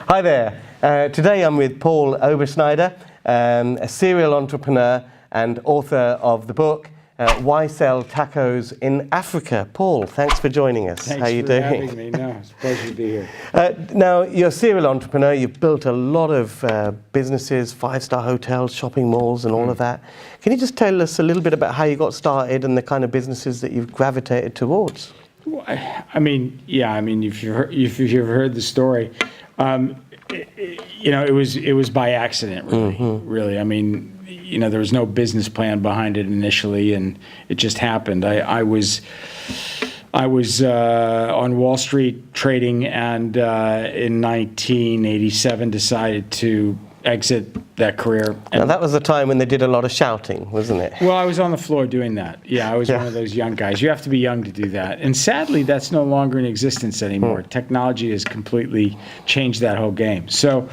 Hi there. Today I'm with Paul Oberschneider, a serial entrepreneur and author of the book, Why Sell Tacos in Africa. Paul, thanks for joining us. Thanks How are you doing? having me. No, it's a pleasure to be here. Now, you're a serial entrepreneur. You've built a lot of businesses, five-star hotels, shopping malls and all of that. Can you just tell us a little bit about how you got started and the kind of businesses that you've gravitated towards? Well, if you've heard the story, it was by accident, really. I mean, there was no business plan behind it initially, and it just happened. I was on Wall Street trading, and in 1987 decided to exit that career. Now, that was the time when they did a lot of shouting, wasn't it? Well, I was on the floor doing that. Yeah, I was one of those young guys. You have to be young to do that. And sadly, that's no longer in existence anymore. Technology has completely changed that whole game. So,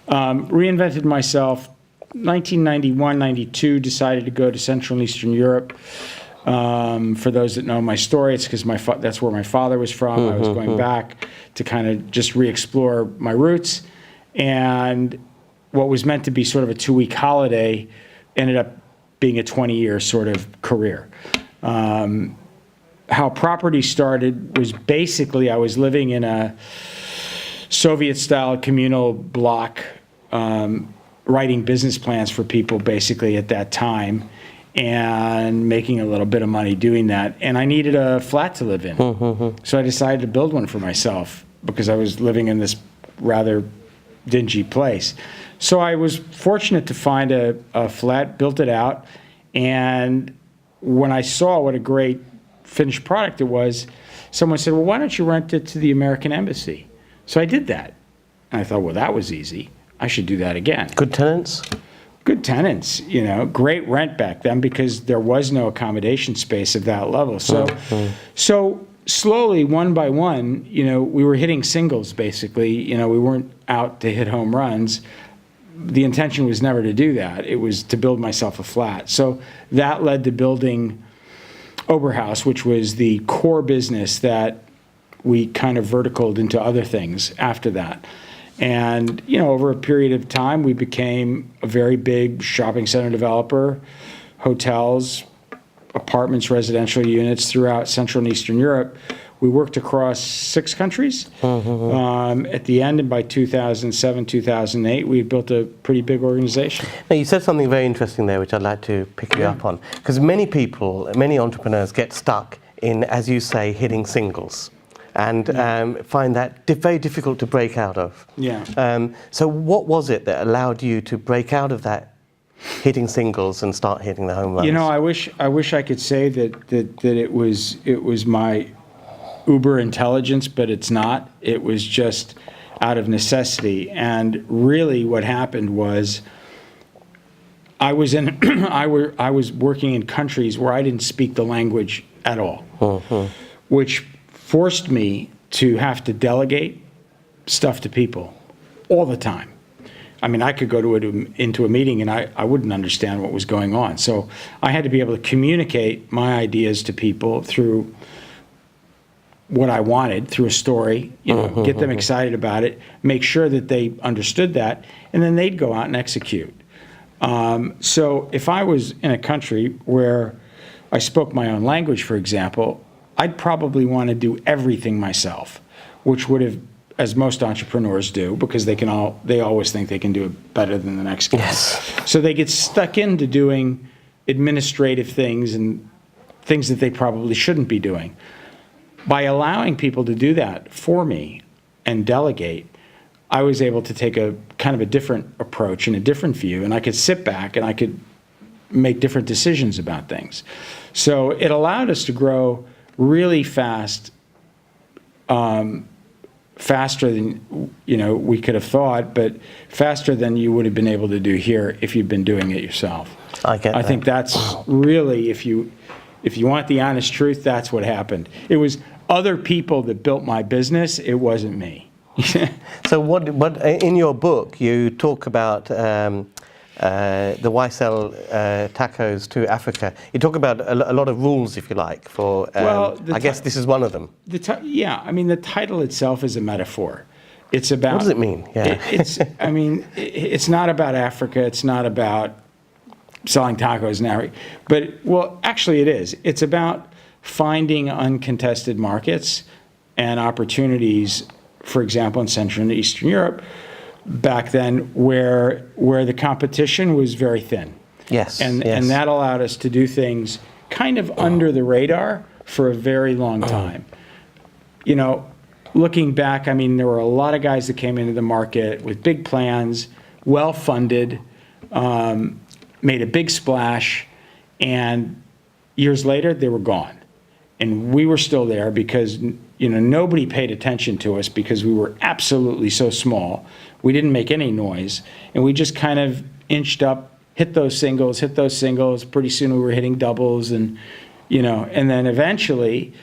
reinvented myself. 1991, 92, decided to go to Central and Eastern Europe. For those that know my story, it's because that's where my father was from. I was going back to kind of just re-explore my roots. And what was meant to be sort of a 2-week holiday ended up being a 20-year sort of career. How property started was basically I was living in a Soviet-style communal block, writing business plans for people basically at that time and making a little bit of money doing that. And I needed a flat to live in. So I decided to build one for myself because I was living in this rather dingy place. So I was fortunate to find a flat, built it out, and when I saw what a great finished product it was, someone said, well, why don't you rent it to the American Embassy? So I did that. And I thought, well, that was easy. I should do that again. Good tenants? Good tenants, great rent back then because there was no accommodation space of that level. So slowly, one by one, we were hitting singles basically. We weren't out to hit home runs. The intention was never to do that. It was to build myself a flat. So that led to building Oberhaus, which was the core business that we kind of verticaled into other things after that. And, over a period of time, we became a very big shopping center developer, hotels, apartments, residential units throughout Central and Eastern Europe. We worked across 6 countries. At the end, and by 2007, 2008, we built a pretty big organization. Now, you said something very interesting there, which I'd like to pick you up on. Because many people, many entrepreneurs get stuck in, as you say, hitting singles. And find that very difficult to break out of. So what was it that allowed you to break out of that hitting singles and start hitting the home runs? I wish I could say that it was my uber intelligence, but it's not. It was just out of necessity. And really what happened was I was working in countries where I didn't speak the language at all, which forced me to have to delegate stuff to people all the time. I mean, I could go into a meeting and I wouldn't understand what was going on. So I had to be able to communicate my ideas to people through what I wanted, through a story, get them excited about it, make sure that they understood that, and then they'd go out and execute. So if I was in a country where I spoke my own language, for example, I'd probably want to do everything myself, which would have, as most entrepreneurs do, because they always think they can do it better than the next guy. So they get stuck into doing administrative things and things that they probably shouldn't be doing. By allowing people to do that for me and delegate, I was able to take a kind of a different approach and a different view, and I could sit back and I could make different decisions about things. So it allowed us to grow really fast, faster than we could have thought, but faster than you would have been able to do here if you'd been doing it yourself. I think that's really, if you want the honest truth, that's what happened. It was other people that built my business. It wasn't me. So what in your book you talk about the Why Sell Tacos to Africa. You talk about a lot of rules, if you like, for, I guess this is one of them. The title itself is a metaphor. It's about. What does it mean? Yeah. I mean, it's not about Africa. It's not about selling tacos now. But, well, actually it is. It's about finding uncontested markets and opportunities, for example, in Central and Eastern Europe, back then where the competition was very thin. Yes. And that allowed us to do things kind of under the radar for a very long time. You know, looking back, I mean, there were a lot of guys that came into the market with big plans, well-funded, made a big splash, and years later, they were gone. And we were still there because, you know, nobody paid attention to us because we were absolutely so small. We didn't make any noise, and we just kind of inched up, hit those singles. Pretty soon we were hitting doubles, and, you know, and then eventually,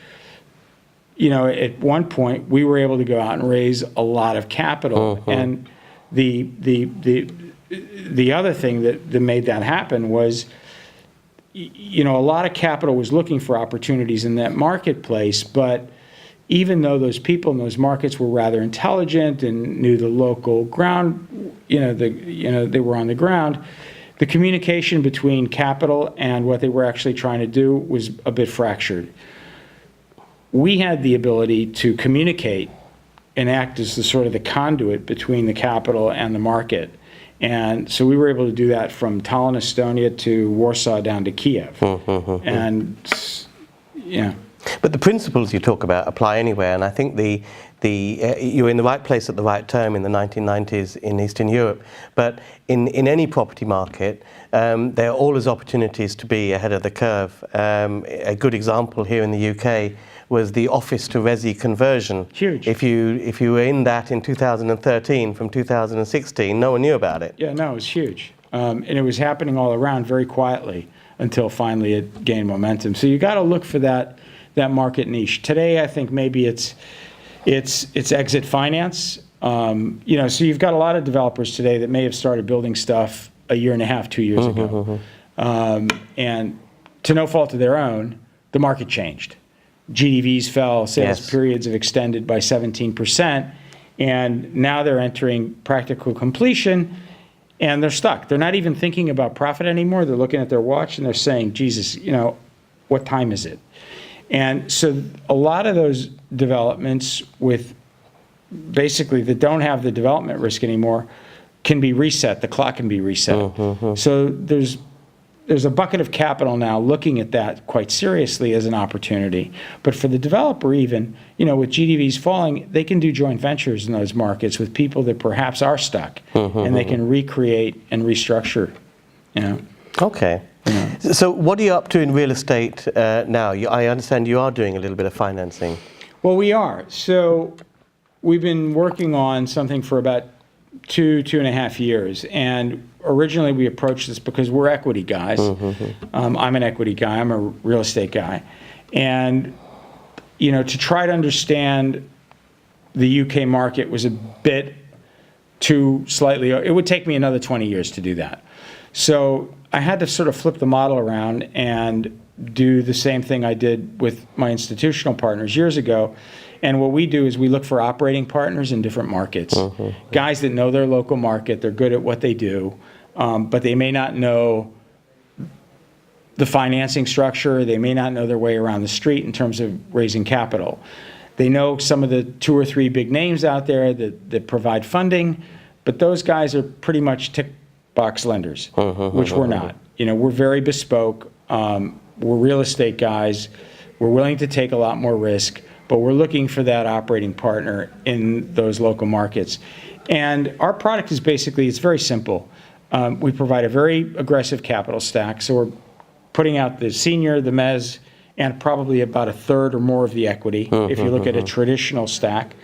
you know, at one point we were able to go out and raise a lot of capital. And the other thing that made that happen was, you know, a lot of capital was looking for opportunities in that marketplace, but even though those people in those markets were rather intelligent and knew the local ground, they were on the ground, the communication between capital and what they were actually trying to do was a bit fractured. We had the ability to communicate and act as the sort of the conduit between the capital and the market. And so we were able to do that from Tallinn, Estonia to Warsaw down to Kiev. And, yeah. But the principles you talk about apply anywhere, and I think you're in the right place at the right time in the 1990s in Eastern Europe. But in any property market, there are always opportunities to be ahead of the curve. A good example here in the UK was the office to resi conversion. Huge. If you were in that in 2013 from 2016, no one knew about it. Yeah, no, it was huge. And it was happening all around very quietly until finally it gained momentum. So you got to look for that market niche. Today, I think maybe it's exit finance. You know, so you've got a lot of developers today that may have started building stuff a year and a half, 2 years ago. And to no fault of their own, the market changed. GDVs fell, sales periods have extended by 17%, and now they're entering practical completion, and they're stuck. They're not even thinking about profit anymore. They're looking at their watch and they're saying, Jesus, you know, what time is it? And so a lot of those developments with basically that don't have the development risk anymore can be reset. The clock can be reset. So there's a bucket of capital now looking at that quite seriously as an opportunity. But for the developer even, you know, with GDVs falling, they can do joint ventures in those markets with people that perhaps are stuck, and they can recreate and restructure, you know. Okay. Yeah. So what are you up to in real estate now? I understand you are doing a little bit of financing. Well, we are. So we've been working on something for about 2.5 years. And originally we approached this because we're equity guys. I'm an equity guy. I'm a real estate guy. And, you know, to try to understand the UK market was a bit too slightly, it would take me another 20 years to do that. So I had to sort of flip the model around and do the same thing I did with my institutional partners years ago. And what we do is we look for operating partners in different markets, guys that know their local market, they're good at what they do, but they may not know the financing structure, they may not know their way around the street in terms of raising capital. They know some of the 2 or 3 big names out there that provide funding, but those guys are pretty much tick box lenders, which we're not. You know, we're very bespoke. We're real estate guys. We're willing to take a lot more risk, but we're looking for that operating partner in those local markets. And our product is basically, it's very simple. We provide a very aggressive capital stack. So we're putting out the senior, the mezz, and probably about a third or more of the equity if you look at a traditional stack.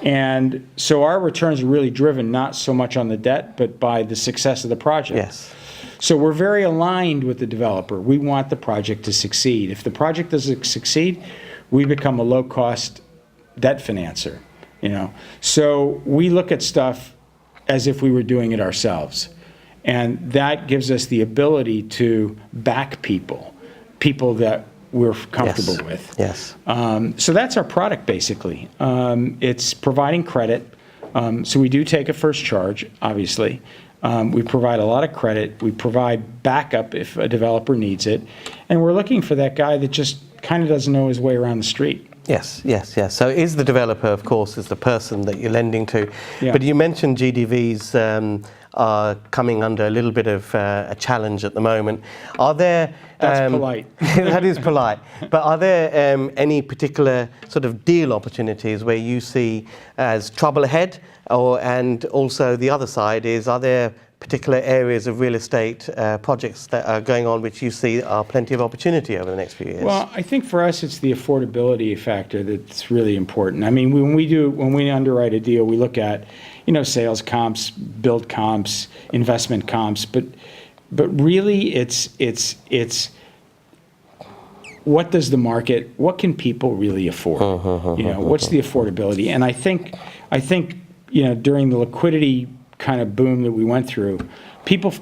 And so our returns are really driven not so much on the debt, but by the success of the project. Yes. So we're very aligned with the developer. We want the project to succeed. If the project doesn't succeed, we become a low-cost debt financer, you know. So we look at stuff as if we were doing it ourselves. And that gives us the ability to back people that we're comfortable with. Yes. So that's our product, basically. It's providing credit So we do take a first charge, obviously. We provide a lot of credit. We provide backup if a developer needs it. And we're looking for that guy that just kind of doesn't know his way around the street. Yes, yes, yes. So is the developer, of course, is the person that you're lending to. Yeah. But you mentioned GDVs are coming under a little bit of a challenge at the moment. Are there... That's polite. That is polite. But are there any particular sort of deal opportunities where you see as trouble ahead? And also the other side is, are there particular areas of real estate projects that are going on which you see are plenty of opportunity over the next few years? Well, I think for us, it's the affordability factor that's really important. I mean, when we underwrite a deal, we look at, sales comps, build comps, investment comps, but really it's what does the market, what can people really afford? What's the affordability? And I think during the liquidity kind of boom that we went through, people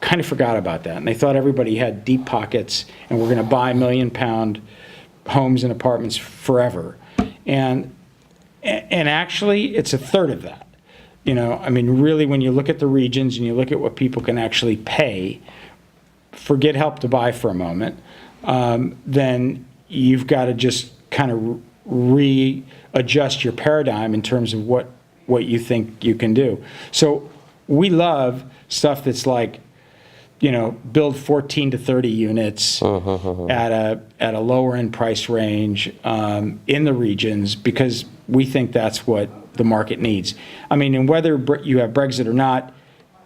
kind of forgot about that, and they thought everybody had deep pockets and we're going to buy £1 million homes and apartments forever, and actually it's a third of that. I mean, really, when you look at the regions and you look at what people can actually pay, forget Help to Buy for a moment, then you've got to just kind of readjust your paradigm in terms of what you think you can do. So we love stuff that's like, build 14 to 30 units at a lower end price range in the regions, because we think that's what the market needs. I mean, and whether you have Brexit or not,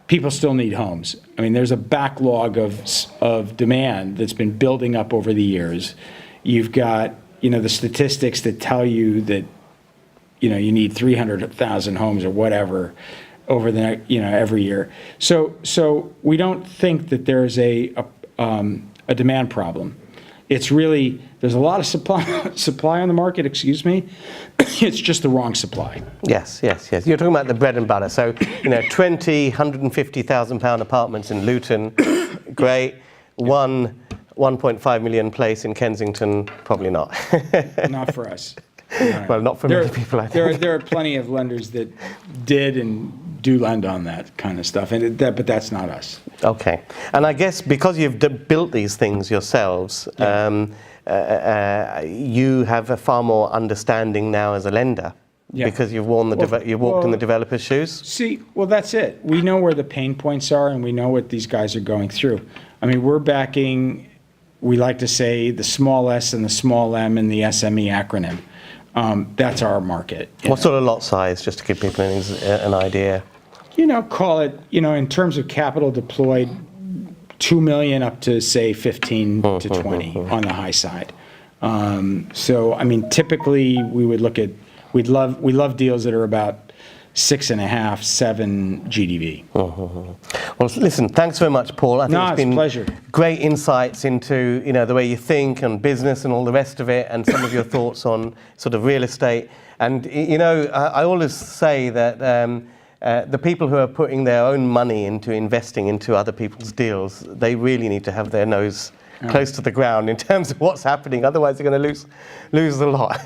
people still need homes. I mean, there's a backlog of demand that's been building up over the years. You've got, the statistics that tell you that, you need 300,000 homes or whatever over the every year. So we don't think that there's a demand problem. It's really, there's a lot of supply on the market, excuse me. It's just the wrong supply. Yes, yes, yes. You're talking about the bread and butter. So, 20, £150,000 apartments in Luton, great. 1.5 million place in Kensington, probably not. Not for us. Well, not for many people, I think. There are plenty of lenders that did and do lend on that kind of stuff, but that's not us. Okay. And I guess because you've built these things yourselves, you have a far more understanding now as a lender, because you've walked in the developer's shoes. See, well, that's it. We know where the pain points are, and we know what these guys are going through. I mean, we're backing, we like to say, the small s and the small m in the SME acronym. That's our market. What sort of lot size, just to give people an idea? Call it, in terms of capital deployed, 2 million up to, say, 15 to 20 on the high side. So, I mean, typically we would look at, we love deals that are about 6.5, 7 GDV. Well, listen, thanks very much, Paul. I think it's been a pleasure. Great insights into the way you think and business and all the rest of it, and some of your thoughts on sort of real estate. And I always say that the people who are putting their own money into investing into other people's deals, they really need to have their nose close to the ground in terms of what's happening. Otherwise, they're going to lose a lot.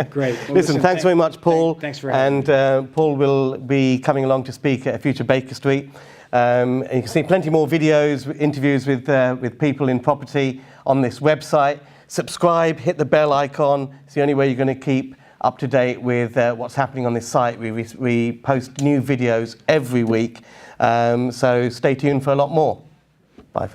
Great. Well, listen, thanks very much, Paul. Thanks for having me. And Paul will be coming along to speak at a future Baker Street. And you can see plenty more videos, interviews with people in property on this website. Subscribe, hit the bell icon. It's the only way you're going to keep up to date with what's happening on this site. We post new videos every week. So stay tuned for a lot more. Bye.